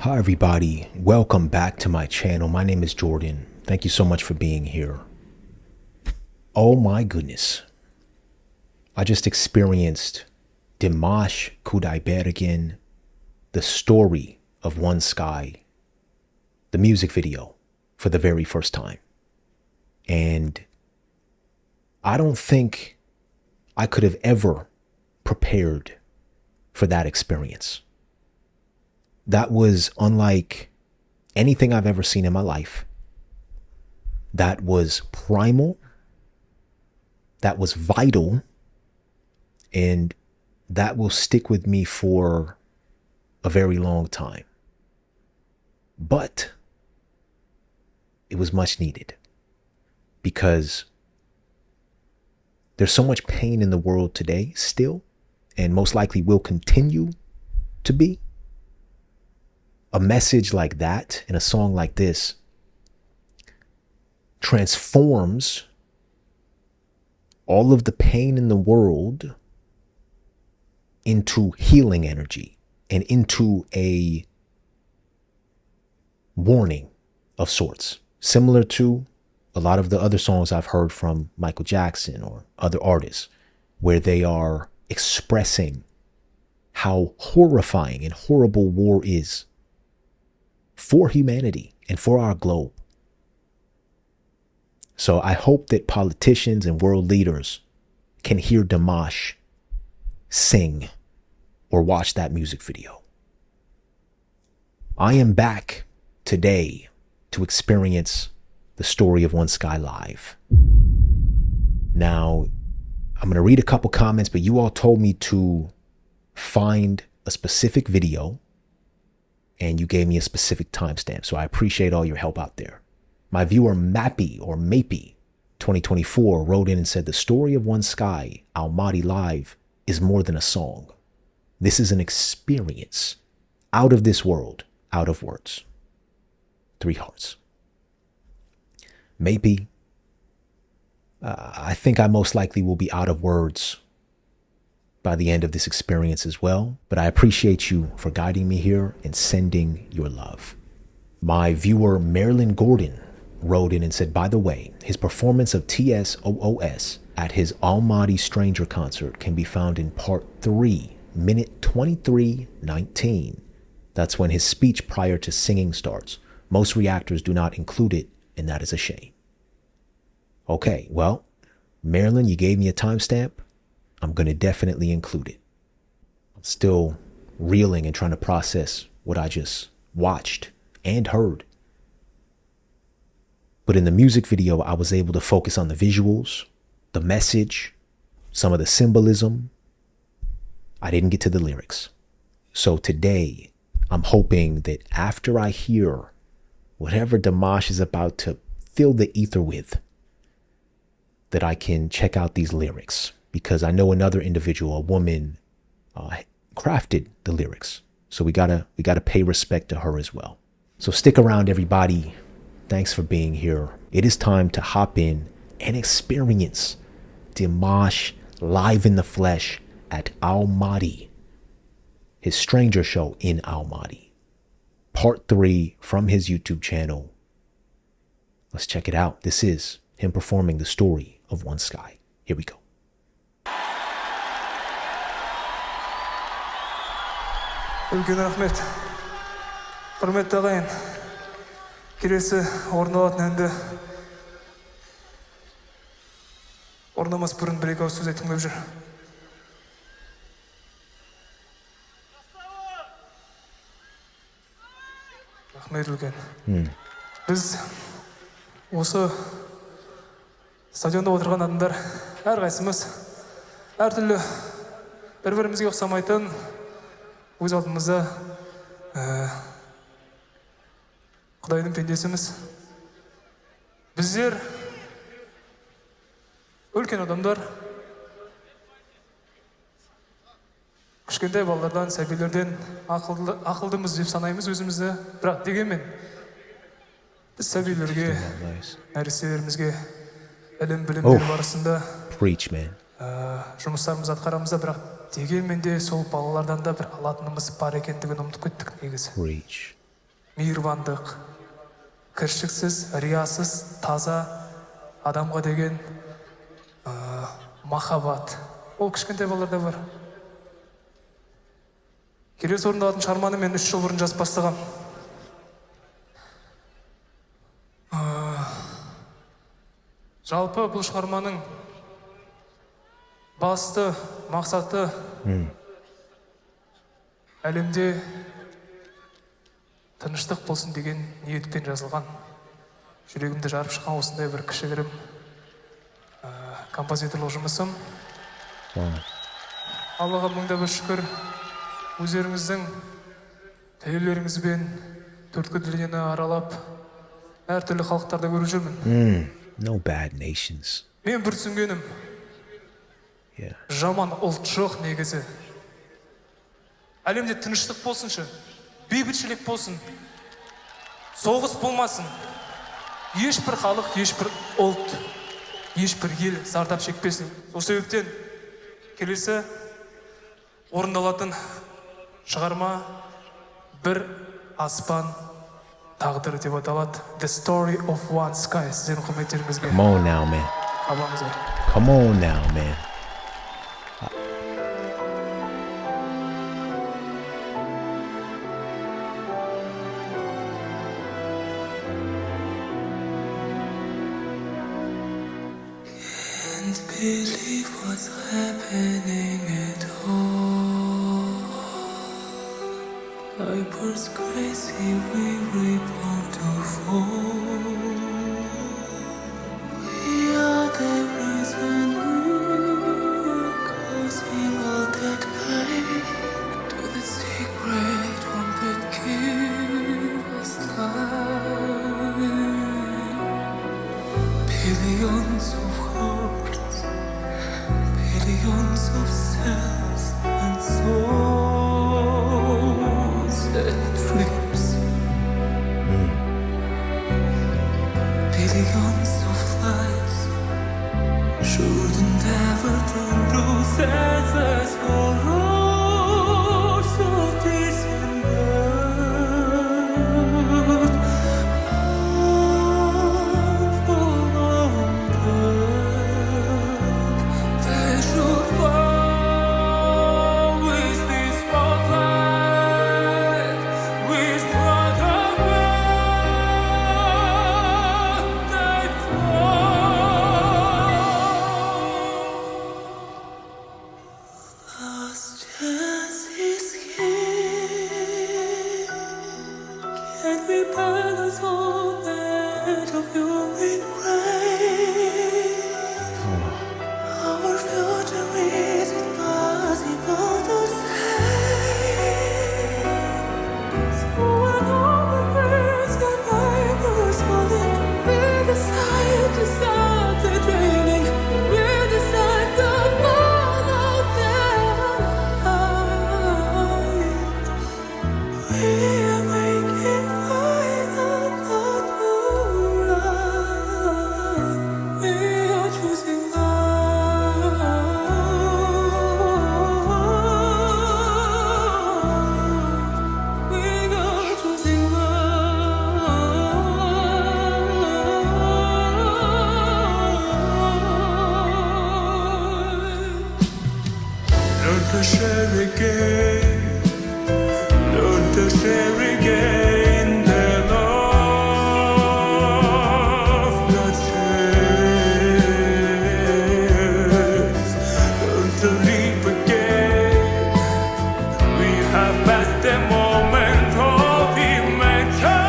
Hi everybody, welcome back to my channel. My name is Jordan. Thank you so much for being here. Oh my goodness. I just experienced Dimash again, the story of One Sky, the music video for the very first time. And I don't think I could have ever prepared for that experience. That was unlike anything I've ever seen in my life. That was primal. That was vital. And that will stick with me for a very long time. But it was much needed because there's so much pain in the world today still, and most likely will continue to be. A message like that and a song like this transforms all of the pain in the world into healing energy and into a warning of sorts, similar to a lot of the other songs I've heard from Michael Jackson or other artists, where they are expressing how horrifying and horrible war is for humanity and for our globe. So I hope that politicians and world leaders can hear Dimash sing or watch that music video. I am back today to experience the story of One Sky live. Now, I'm going to read a couple comments, but you all told me to find a specific video and you gave me a specific timestamp. So I appreciate all your help out there. My viewer Mappy or Mapey 2024 wrote in and said, the story of One Sky, Almaty live, is more than a song. This is an experience out of this world, out of words. 3 hearts. Mapey, I think I most likely will be out of words by the end of this experience as well, but I appreciate you for guiding me here and sending your love. My viewer Marilyn Gordon wrote in and said, by the way, his performance of TSOOS at his Almaty Stranger concert can be found in part 3, minute 23:19. That's when his speech prior to singing starts. Most reactors do not include it, and that is a shame. Okay, well, Marilyn, you gave me a timestamp. I'm going to definitely include it. I'm still reeling and trying to process what I just watched and heard. But in the music video, I was able to focus on the visuals, the message, some of the symbolism. I didn't get to the lyrics. So today, I'm hoping that after I hear whatever Dimash is about to fill the ether with, that I can check out these lyrics. Because I know another individual, a woman, crafted the lyrics. So we gotta pay respect to her as well. So stick around, everybody. Thanks for being here. It is time to hop in and experience Dimash live in the flesh at Almaty, his Stranger show in Almaty. Part 3 from his YouTube channel. Let's check it out. This is him performing the story of One Sky. Here we go. Үлкен рахмет. Құрметті ағайын, келесі орындалатын әнді орындамас бұрын бір-екі ауыз сөз айтқым келіп жүр. Рахмет үлкен. Біз осы стадионда отырған адамдар әрқайсымыз әртүрлі бір-бірімізге ұқсамайтын өз алдымызда Құдайдың пендесіміз. Біздер үлкен адамдар, кішкентай балалардан, сәбилерден ақылдымыз деп санаймыз өзімізді. Бірақ дегенмен біз сәбилерге, нәрестелерімізге ілім білімдер барысында жұмыстарымыз атқарамыз да, бірақ дегенмен де сол балалардан да бір алатынымыз бар екендігін ұмытып кеттік негізі. мейірбандық, кіршіксіз, риясыз, таза адамға деген махаббат. Ол кішкентай балаларда бар. Келесі орындалатын шығарманы мен 3 жыл бұрын жазып бастағам. Жалпы бұл шығарманың басты мақсаты әлемде тыныштық болсын деген ниетпен жазылған. Жүрегімді жарып шыққан осындай бір кішігірім композиторлық жұмысым. Аллаға мыңда бір шүкір, өздеріңіздің тәуелеріңізбен төрткүл дүниені аралап, әртүрлі халықтарда көріп жүрмін. No bad nations. Мен бір түсінгенім, жаман ұлт жоқ негізі. Әлемде тыныштық болсыншы, бейбітшілік болсын, соғыс болмасын. Ешбір халық, ешбір ұлт, ешбір ел зардап шекпесін. Сол себептен келесі орындалатын шығарма бір аспан тағдыры деп аталады. The Story of One Sky. Сіздердің құрметтеріңізге. Come on now, man. Абаңыздар. Come on now, man. Can't believe what's happening at all. Hyper's crazy, we reborn to fall. We are the reason we're causing all that pain. To the secret one that gives us life. Billions of hearts, billions of cells and souls and dreams. Billions of lives shouldn't ever turn blue senses for us of disembodied. They should fall with this spotlight, with brother man, they fall. Last chance is here. Can we balance on the edge of your grave? Our future is impossible to say. So when all the birds and vipers falling, we decide to stop the dreaming. We decide to follow their light. We are making final thought to run. We are choosing love. We are choosing love. Learn to share again. Learn to share again the love that shares. Learn to live again. We have passed the moment of invention.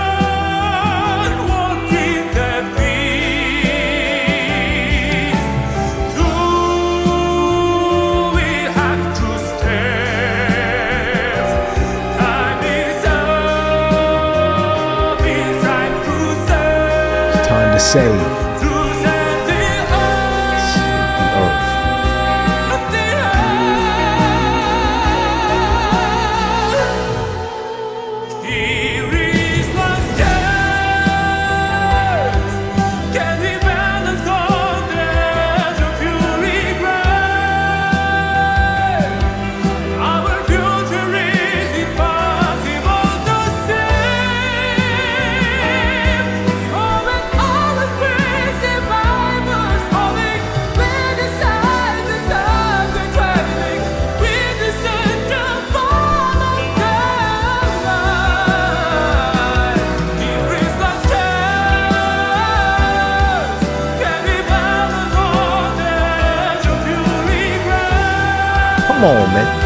Walk in the peace. Do we have to step? Time is up inside crusade. Time to save To set the earth. the earth. Here is last chance. Can we balance on the edge of your regret? Our future is impossible to say. Come on, man.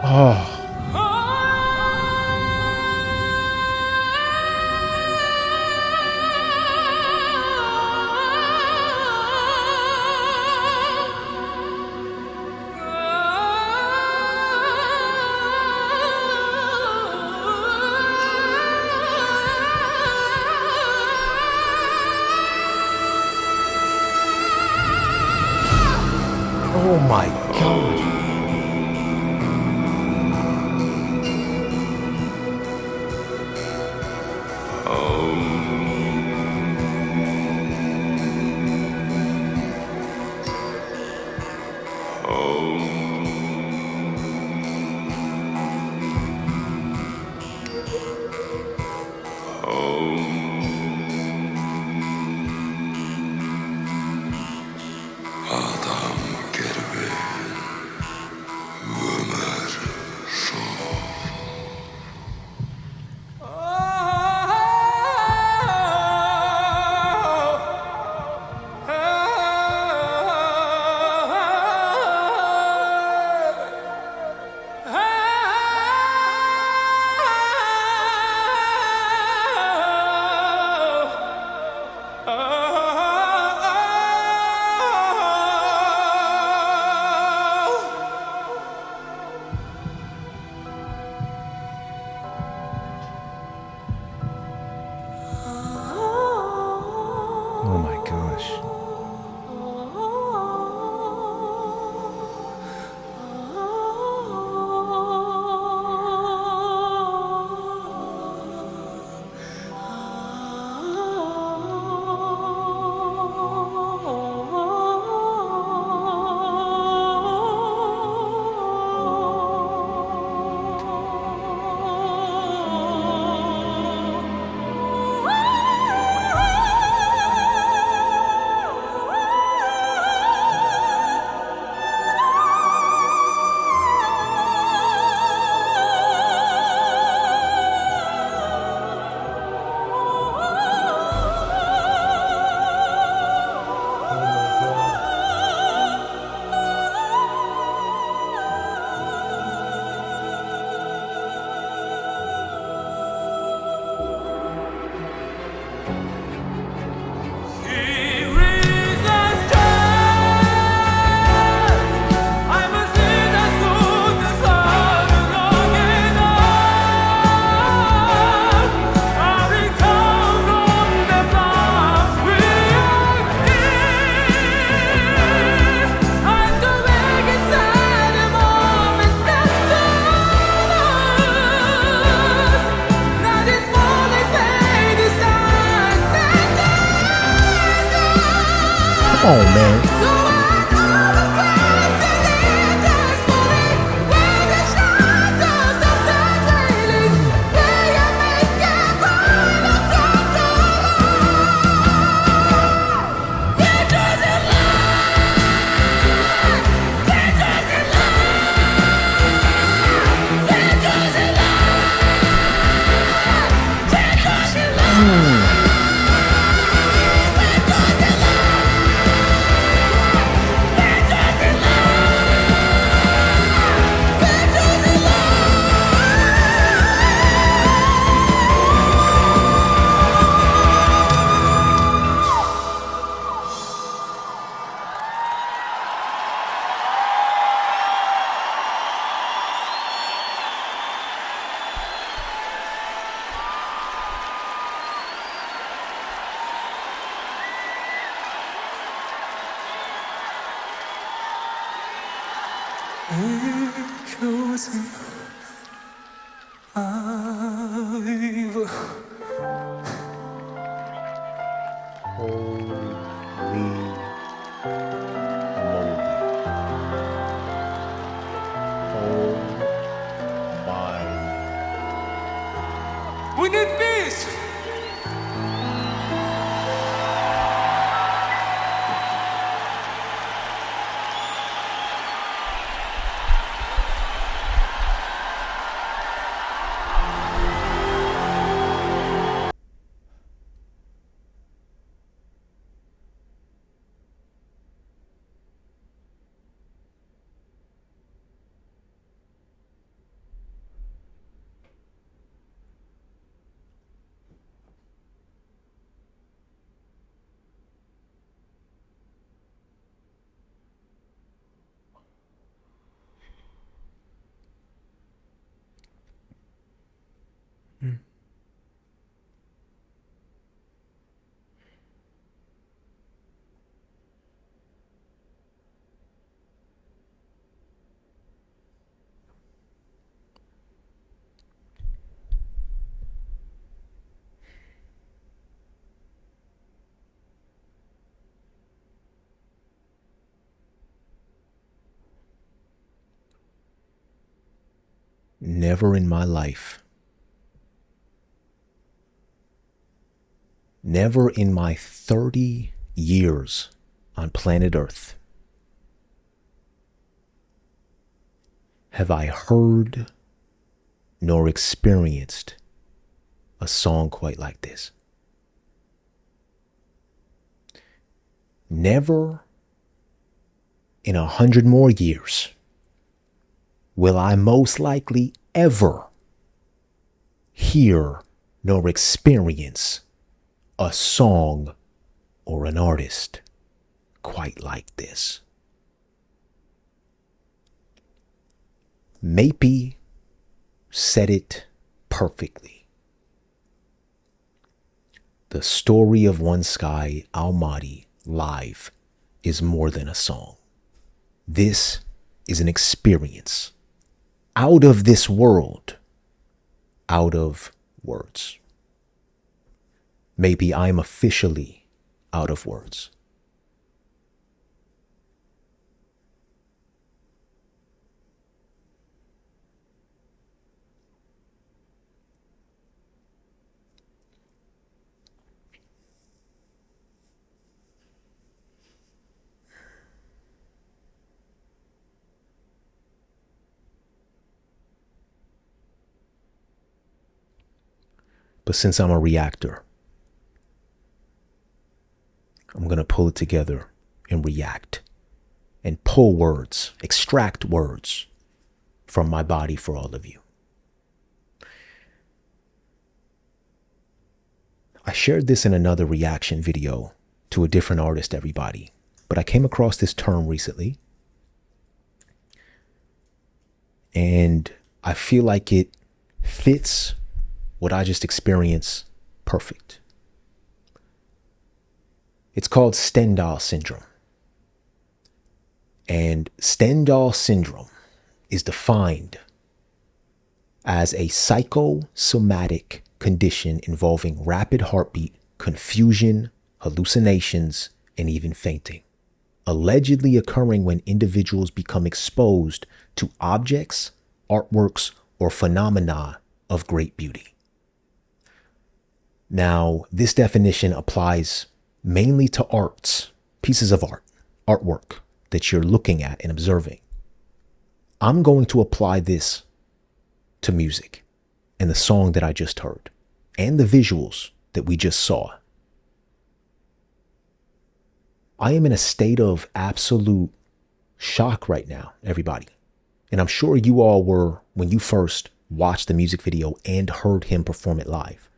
Oh. Oh my God. Oh my gosh. Come on, man. chosen. I've Holy moly. Oh my. we need peace. Never in my life, never in my 30 years on planet Earth have I heard nor experienced a song quite like this. Never in 100 more years will I most likely ever hear nor experience a song or an artist quite like this. Mapey said it perfectly. The story of One Sky, Almaty, live is more than a song. This is an experience out of this world, out of words. Maybe I'm officially out of words. But since I'm a reactor, I'm going to pull it together and react and pull words, extract words from my body for all of you. I shared this in another reaction video to a different artist, everybody, but I came across this term recently and I feel like it fits what I just experienced perfect. It's called Stendhal syndrome. And Stendhal syndrome is defined as a psychosomatic condition involving rapid heartbeat, confusion, hallucinations, and even fainting, allegedly occurring when individuals become exposed to objects, artworks, or phenomena of great beauty. Now, this definition applies mainly to arts, pieces of art, artwork that you're looking at and observing. I'm going to apply this to music and the song that I just heard and the visuals that we just saw. I am in a state of absolute shock right now, everybody. And I'm sure you all were when you first watched the music video and heard him perform it live.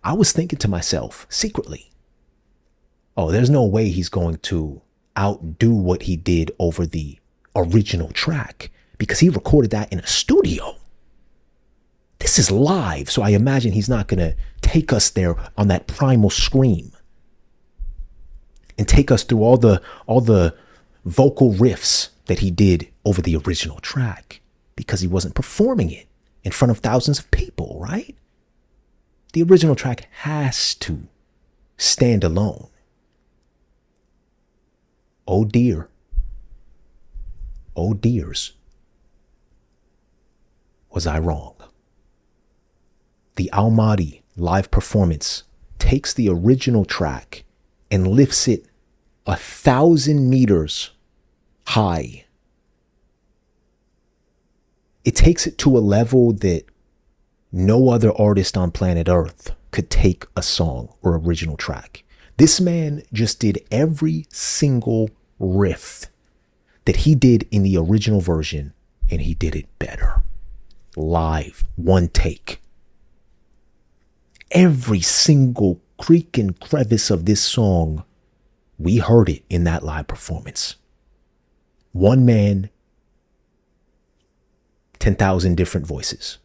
I was thinking to myself secretly, oh, there's no way he's going to outdo what he did over the original track because he recorded that in a studio. This is live, so I imagine he's not going to take us there on that primal scream and take us through all the vocal riffs that he did over the original track, because he wasn't performing it in front of thousands of people, right? The original track has to stand alone. Oh dear. Oh dears. Was I wrong? The Almaty live performance takes the original track and lifts it 1,000 meters high. It takes it to a level that no other artist on planet Earth could take a song or original track. This man just did every single riff that he did in the original version, and he did it better. Live, one take. Every single creak and crevice of this song, we heard it in that live performance. One man, 10,000 different voices.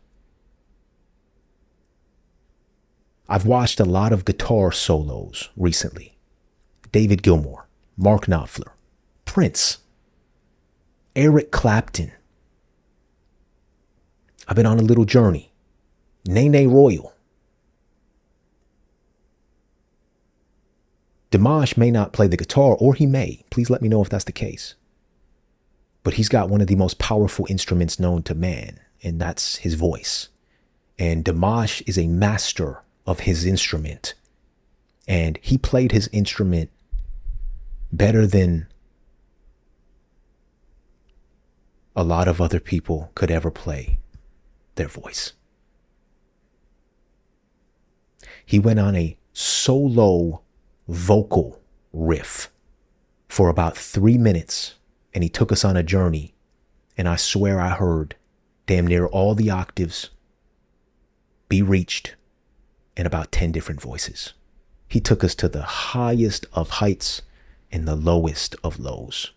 I've watched a lot of guitar solos recently. David Gilmour, Mark Knopfler, Prince, Eric Clapton. I've been on a little journey. Nene Royal. Dimash may not play the guitar, or he may. Please let me know if that's the case. But he's got one of the most powerful instruments known to man, and that's his voice. And Dimash is a master of his instrument. And he played his instrument better than a lot of other people could ever play their voice. He went on a solo vocal riff for about 3 minutes, and he took us on a journey, and I swear I heard damn near all the octaves be reached in about 10 different voices. He took us to the highest of heights and the lowest of lows.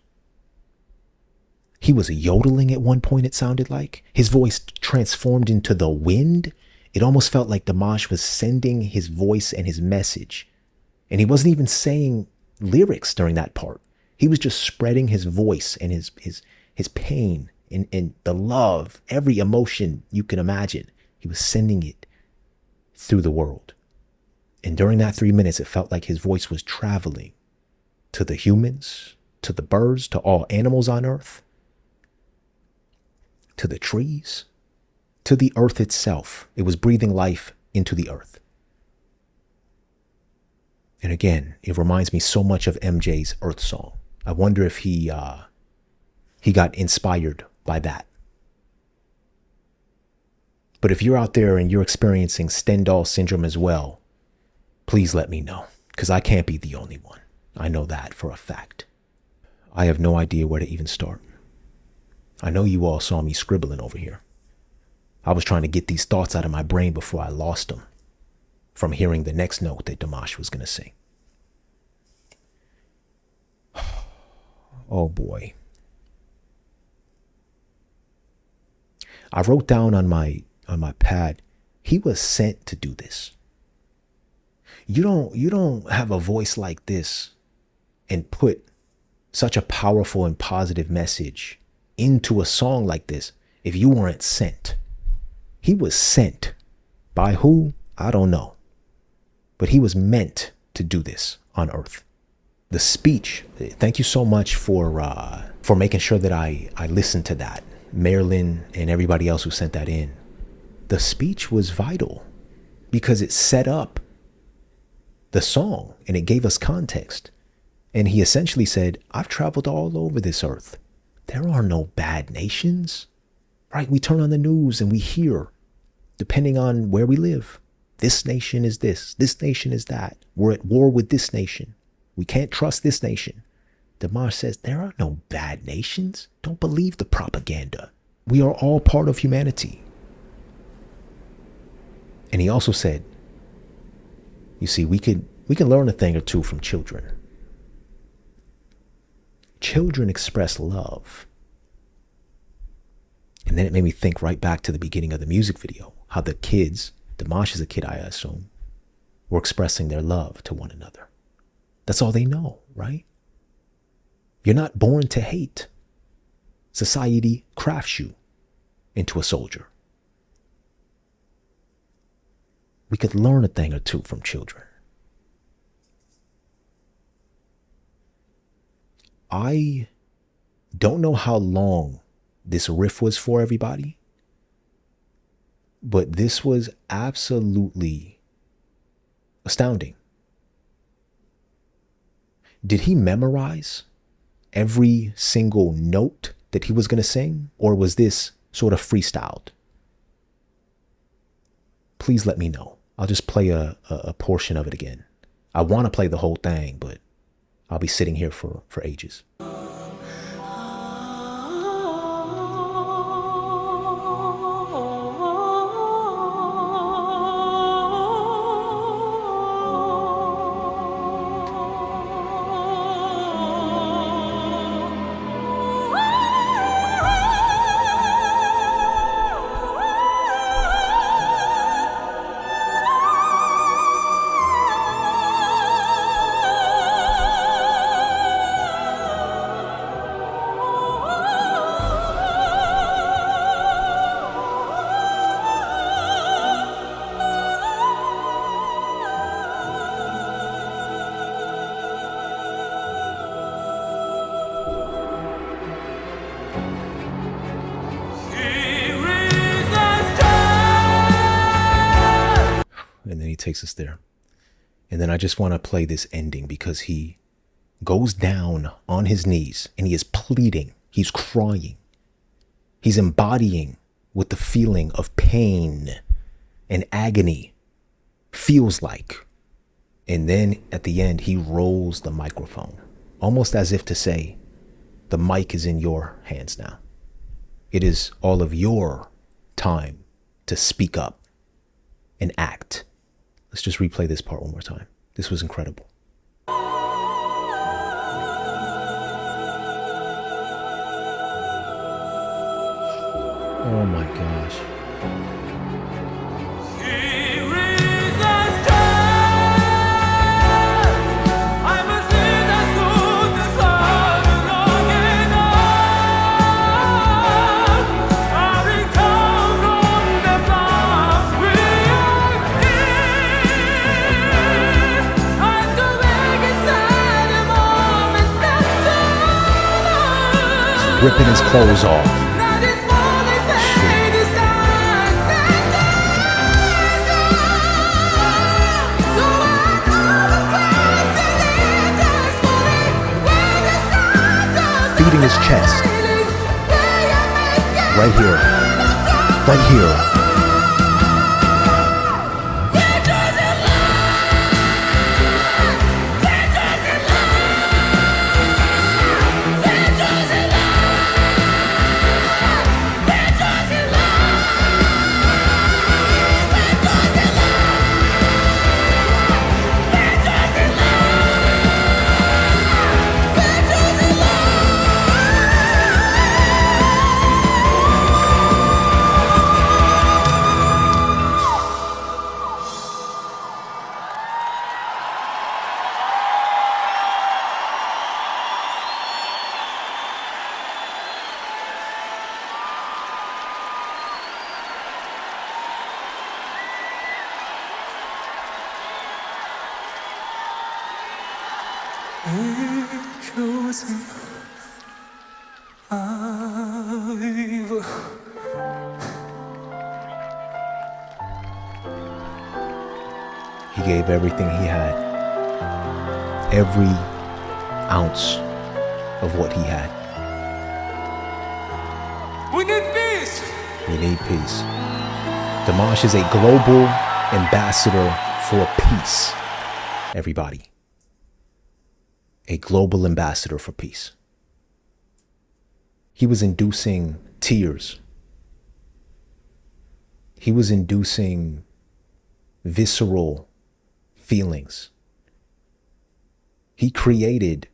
He was yodeling at one point, it sounded like. His voice transformed into the wind. It almost felt like Dimash was sending his voice and his message. And he wasn't even saying lyrics during that part. He was just spreading his voice and his pain and the love, every emotion you can imagine. He was sending it through the world. And during that 3 minutes, it felt like his voice was traveling to the humans, to the birds, to all animals on earth, to the trees, to the earth itself. It was breathing life into the earth. And again, it reminds me so much of MJ's Earth Song. I wonder if he got inspired by that. But if you're out there and you're experiencing Stendhal syndrome as well, please let me know, because I can't be the only one. I know that for a fact. I have no idea where to even start. I know you all saw me scribbling over here. I was trying to get these thoughts out of my brain before I lost them from hearing the next note that Dimash was going to sing. Oh boy. I wrote down on my pad, he was sent to do this. You don't have a voice like this and put such a powerful and positive message into a song like this if you weren't sent. He was sent. By who? I don't know. But he was meant to do this on earth. The speech, thank you so much for making sure that I listened to that. Marilyn and everybody else who sent that in. The speech was vital because it set up the song and it gave us context. And he essentially said, I've traveled all over this earth. There are no bad nations, right? We turn on the news and we hear, depending on where we live, this nation is this nation is that. We're at war with this nation. We can't trust this nation. Dimash says, there are no bad nations. Don't believe the propaganda. We are all part of humanity. And he also said, you see, we can learn a thing or two from children. Children express love. And then it made me think right back to the beginning of the music video, how the kids, Dimash is a kid, I assume, were expressing their love to one another. That's all they know, right? You're not born to hate. Society crafts you into a soldier. We could learn a thing or two from children. I don't know how long this riff was for, everybody, but this was absolutely astounding. Did he memorize every single note that he was going to sing, or was this sort of freestyled? Please let me know. I'll just play a portion of it again. I want to play the whole thing, but I'll be sitting here for ages. And then he takes us there. And then I just want to play this ending because he goes down on his knees and he is pleading. He's crying. He's embodying what the feeling of pain and agony feels like. And then at the end, he rolls the microphone, almost as if to say, the mic is in your hands now. It is all of your time to speak up and act. Let's just replay this part one more time. This was incredible. Oh my gosh. Ripping his clothes off. Beating his chest. Right here. Right here. He gave everything he had, every ounce of what he had. We need peace. We need peace. Dimash is a global ambassador for peace, everybody. A global ambassador for peace. He was inducing tears. He was inducing visceral feelings. He created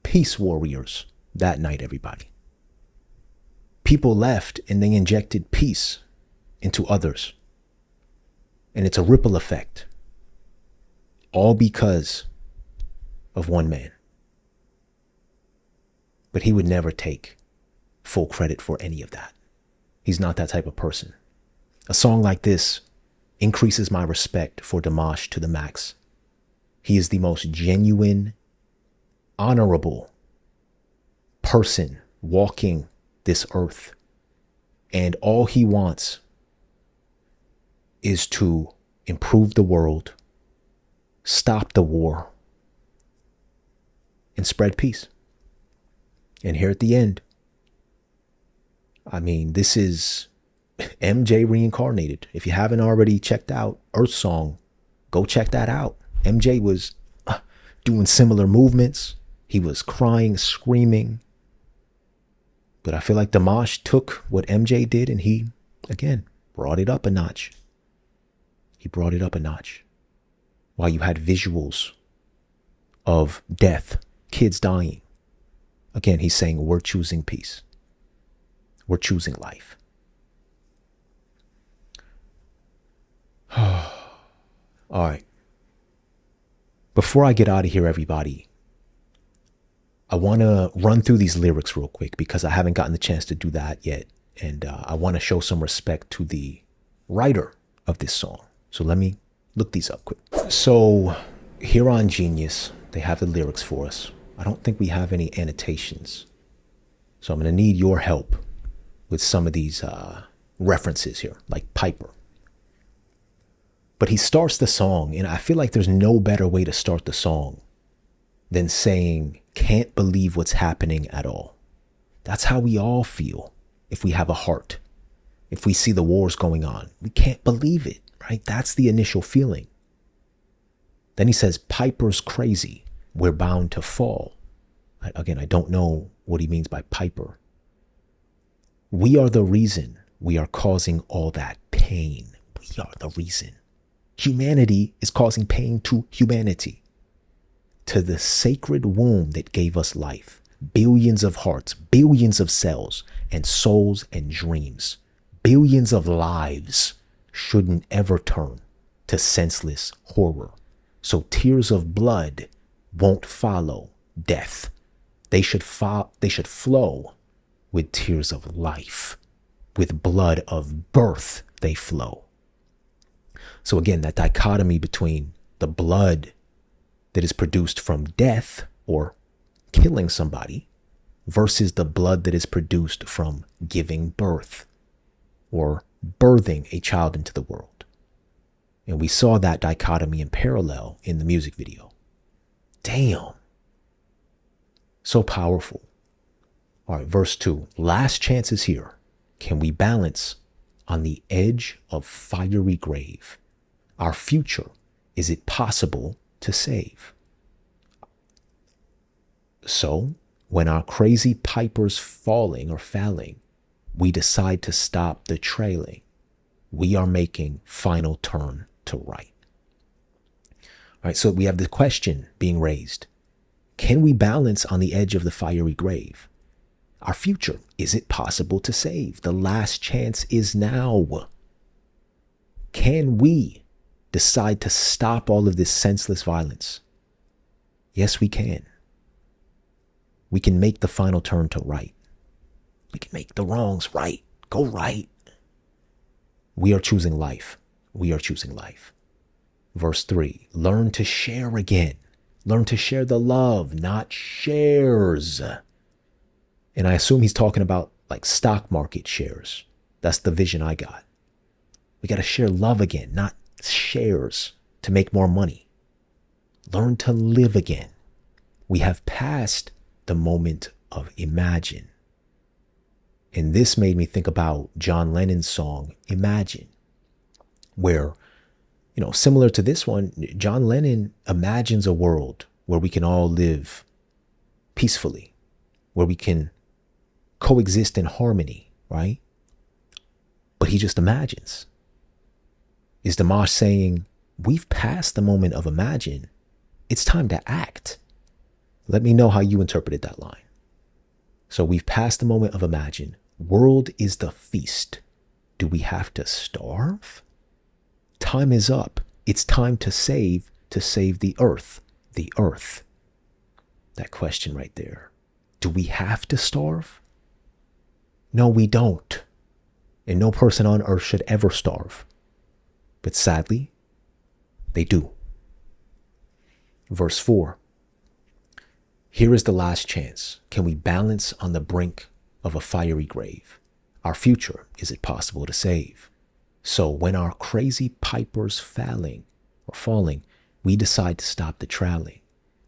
peace warriors that night, everybody. People left and they injected peace into others. And it's a ripple effect. All because of one man. But he would never take full credit for any of that. He's not that type of person. A song like this increases my respect for Dimash to the max. He is the most genuine, honorable person walking this earth. And all he wants is to improve the world, stop the war, and spread peace. And here at the end, I mean, this is MJ reincarnated. If you haven't already checked out Earth Song, go check that out. MJ was doing similar movements. He was crying, screaming. But I feel like Dimash took what MJ did and he, again, brought it up a notch. He brought it up a notch. While you had visuals of death, kids dying. Again, he's saying we're choosing peace. We're choosing life. All right. Before I get out of here, everybody, I want to run through these lyrics real quick because I haven't gotten the chance to do that yet. And I want to show some respect to the writer of this song. So let me look these up quick. So here on Genius, they have the lyrics for us. I don't think we have any annotations. So I'm going to need your help with some of these references here, like Piper. But he starts the song, and I feel like there's no better way to start the song than saying, can't believe what's happening at all. That's how we all feel if we have a heart. If we see the wars going on, we can't believe it, right? That's the initial feeling. Then he says, Piper's crazy. We're bound to fall. Again, I don't know what he means by Piper. We are the reason we are causing all that pain. We are the reason. Humanity is causing pain to humanity. To the sacred womb that gave us life. Billions of hearts, billions of cells, and souls and dreams. Billions of lives shouldn't ever turn to senseless horror. So tears of blood won't follow death. They should flow with tears of life. With blood of birth they flow. So again, that dichotomy between the blood that is produced from death or killing somebody versus the blood that is produced from giving birth or birthing a child into the world. And we saw that dichotomy in parallel in the music video. Damn. So powerful. All right, verse 2. Last chance is here. Can we balance on the edge of fiery grave? Our future, is it possible to save? So, when our crazy Piper's falling or failing, we decide to stop the trailing. We are making final turn to right. All right, so we have the question being raised. Can we balance on the edge of the fiery grave? Our future, is it possible to save? The last chance is now. Can we decide to stop all of this senseless violence? Yes, we can. We can make the final turn to right. We can make the wrongs right. Go right. We are choosing life. We are choosing life. Verse 3, learn to share again. Learn to share the love, not shares. And I assume he's talking about like stock market shares. That's the vision I got. We got to share love again, not shares to make more money. Learn to live again. We have passed the moment of imagine. And this made me think about John Lennon's song, Imagine, where, similar to this one, John Lennon imagines a world where we can all live peacefully, where we can coexist in harmony, right? But he just imagines. Is Dimash saying, we've passed the moment of imagine. It's time to act. Let me know how you interpreted that line. So we've passed the moment of imagine. World is the feast. Do we have to starve? Time is up. It's time to save the earth. The earth. That question right there. Do we have to starve? No, we don't. And no person on earth should ever starve. But sadly, they do. Verse 4. Here is the last chance. Can we balance on the brink of a fiery grave? Our future, is it possible to save? So when our crazy pipers falling, we decide to stop the trailing.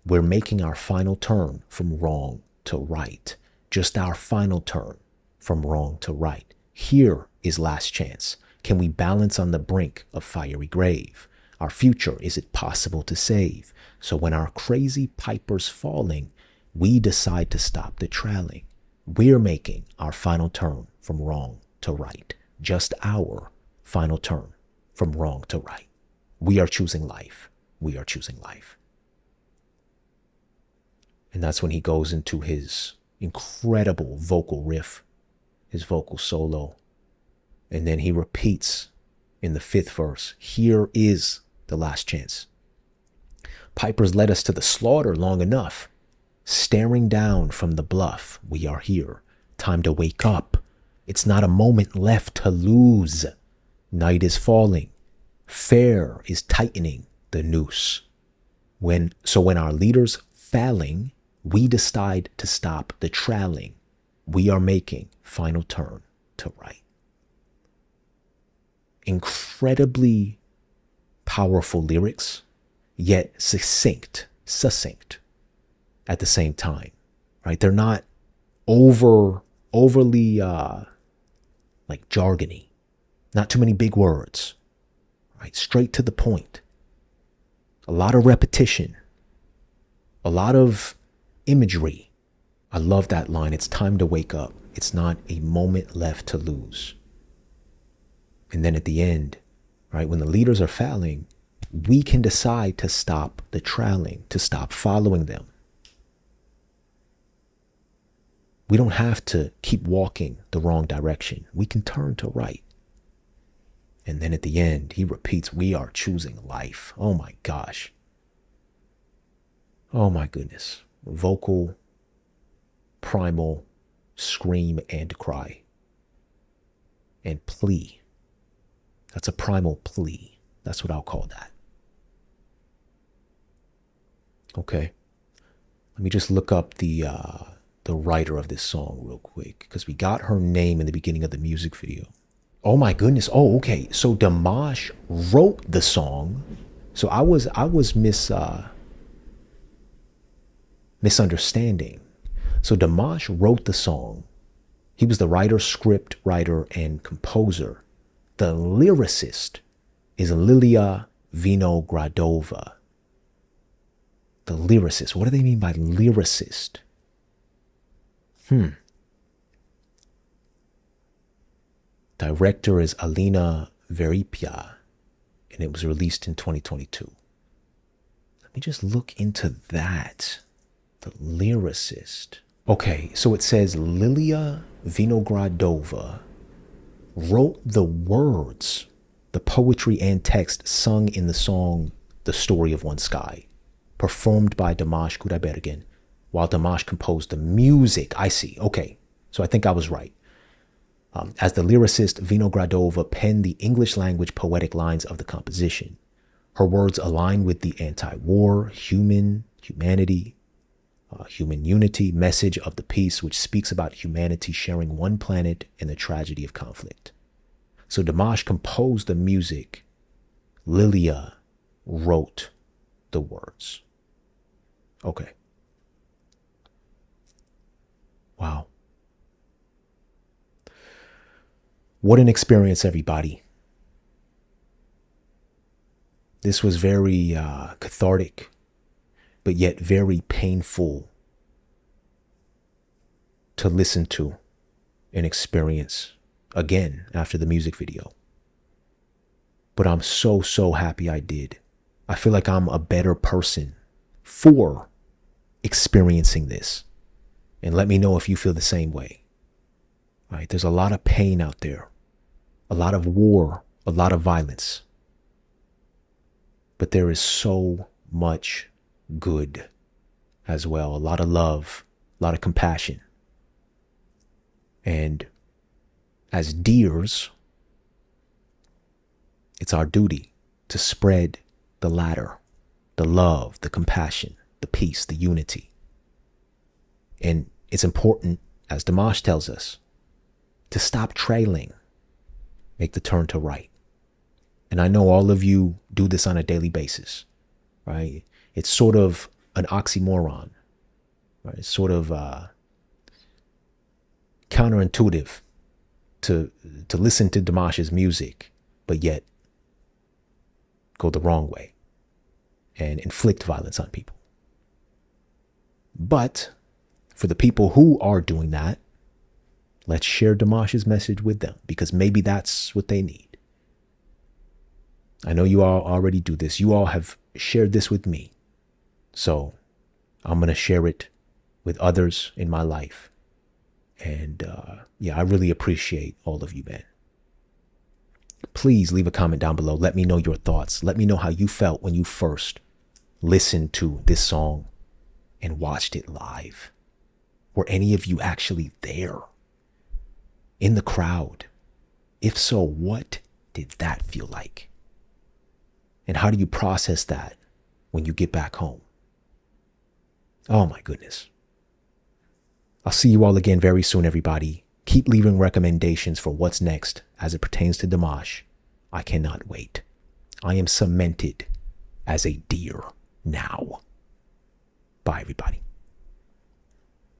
We're making our final turn from wrong to right. Just our final turn from wrong to right. Here is last chance. Can we balance on the brink of fiery grave? Our future, is it possible to save? So when our crazy pipers falling, we decide to stop the trailing. We're making our final turn from wrong to right. Just our final turn from wrong to right. We are choosing life. We are choosing life. And that's when he goes into his incredible vocal riff, his vocal solo. And then he repeats in the 5th verse, here is the last chance. Pipers led us to the slaughter long enough. Staring down from the bluff, we are here. Time to wake up. It's not a moment left to lose. Night is falling. Fair is tightening the noose. When our leaders failing, we decide to stop the trailing. We are making final turn to right. Incredibly powerful lyrics, yet succinct at the same time, right? They're not overly like jargony, not too many big words, right? Straight to the point. A lot of repetition, a lot of imagery. I love that line. It's time to wake up. It's not a moment left to lose. And then at the end, right, when the leaders are failing, we can decide to stop the trailing, to stop following them. We don't have to keep walking the wrong direction. We can turn to right. And then at the end, he repeats, we are choosing life. Oh my gosh. Oh my goodness. Vocal, primal, scream and cry. And plea. That's a primal plea. That's what I'll call that. Okay. Let me just look up the writer of this song real quick, because we got her name in the beginning of the music video. Oh my goodness. Oh, okay. So Dimash wrote the song. So I was misunderstanding. So Dimash wrote the song. He was the writer, script writer, and composer. The lyricist is Lilia Vinogradova. The lyricist. What do they mean by lyricist? Director is Alina Veripia, and it was released in 2022. Let me just look into that. The lyricist. Okay, so it says Lilia Vinogradova wrote the words, the poetry and text sung in the song The Story of One Sky, performed by Dimash Kudaibergen, while Dimash composed the music. I see. Okay, so I think I was right. As the lyricist, Vinogradova penned the English language poetic lines of the composition. Her words align with the anti-war, humanity, human unity message of the piece, which speaks about humanity sharing one planet and the tragedy of conflict. So Dimash composed the music. Lilia wrote the words. Okay. Wow. What an experience, everybody. This was very cathartic, but yet very painful to listen to and experience again after the music video. But I'm so happy I did. I feel like I'm a better person for experiencing this. And let me know if you feel the same way. Right? There's a lot of pain out there, a lot of war, a lot of violence. But there is so much good as well. A lot of love, a lot of compassion. And as deers, it's our duty to spread the ladder, the love, the compassion, the peace, the unity. And it's important, as Dimash tells us, to stop trailing, make the turn to right. And I know all of you do this on a daily basis, right? It's sort of an oxymoron, right? It's sort of counterintuitive to listen to Dimash's music, but yet go the wrong way and inflict violence on people. But for the people who are doing that, let's share Dimash's message with them, because maybe that's what they need. I know you all already do this. You all have shared this with me. So I'm going to share it with others in my life. And yeah, I really appreciate all of you, man. Please leave a comment down below. Let me know your thoughts. Let me know how you felt when you first listened to this song and watched it live. Were any of you actually there in the crowd? If so, what did that feel like? And how do you process that when you get back home? Oh my goodness. I'll see you all again very soon, everybody. Keep leaving recommendations for what's next as it pertains to Dimash. I cannot wait. I am cemented as a deer now. Bye, everybody.